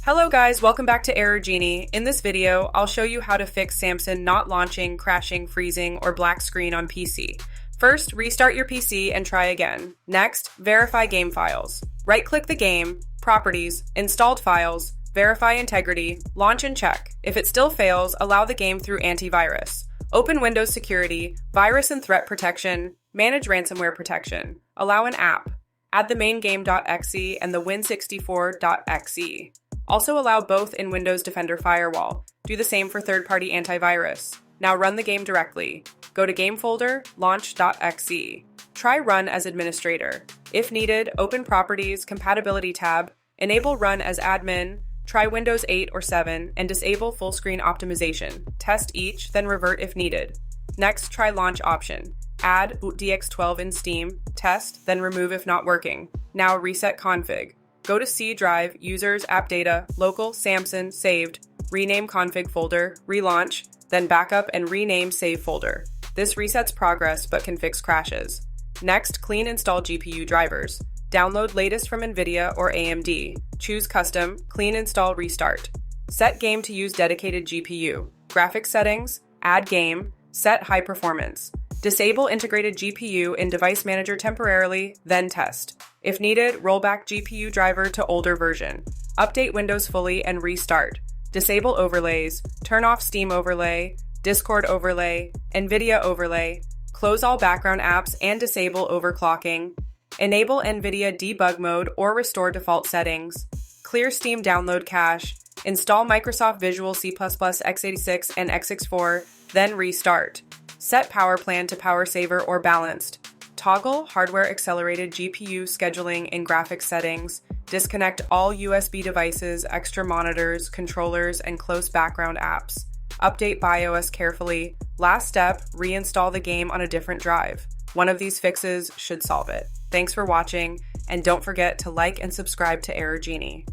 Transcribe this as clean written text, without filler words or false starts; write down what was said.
Hello guys, welcome back to Genie. In this video, I'll show you how to fix Samson not launching, crashing, freezing, or black screen on PC. First, restart your PC and try again. Next, verify game files. Right-click the game, Properties, Installed Files, Verify Integrity, Launch and check. If it still fails, allow the game through antivirus. Open Windows Security, Virus and Threat Protection, Manage Ransomware Protection. Allow an app. Add the main game.exe and the win64.exe. Also allow both in Windows Defender Firewall. Do the same for third-party antivirus. Now run the game directly. Go to Game Folder, Launch.exe. Try Run as administrator. If needed, open Properties, Compatibility tab, enable Run as admin, try Windows 8 or 7, and disable full screen optimization. Test each, then revert if needed. Next, try Launch option. Add DX12 in Steam, test, then remove if not working. Now reset config. Go to C drive, users, app data, local, Samson, saved, rename config folder, relaunch, then backup and rename save folder. This resets progress but can fix crashes. Next, clean install GPU drivers. Download latest from NVIDIA or AMD. Choose custom, clean install restart. Set game to use dedicated GPU. Graphics settings, add game, set high performance. Disable integrated GPU in Device Manager temporarily, then test. If needed, roll back GPU driver to older version. Update Windows fully and restart. Disable overlays, turn off Steam overlay, Discord overlay, NVIDIA overlay, close all background apps and disable overclocking. Enable NVIDIA debug mode or restore default settings. Clear Steam download cache. Install Microsoft Visual C++ x86 and x64, then restart. Set power plan to power saver or balanced. Toggle hardware accelerated GPU scheduling in graphics settings. Disconnect all USB devices, extra monitors, controllers, and close background apps. Update BIOS carefully. Last step, reinstall the game on a different drive. One of these fixes should solve it. Thanks for watching, and don't forget to like and subscribe to Genie.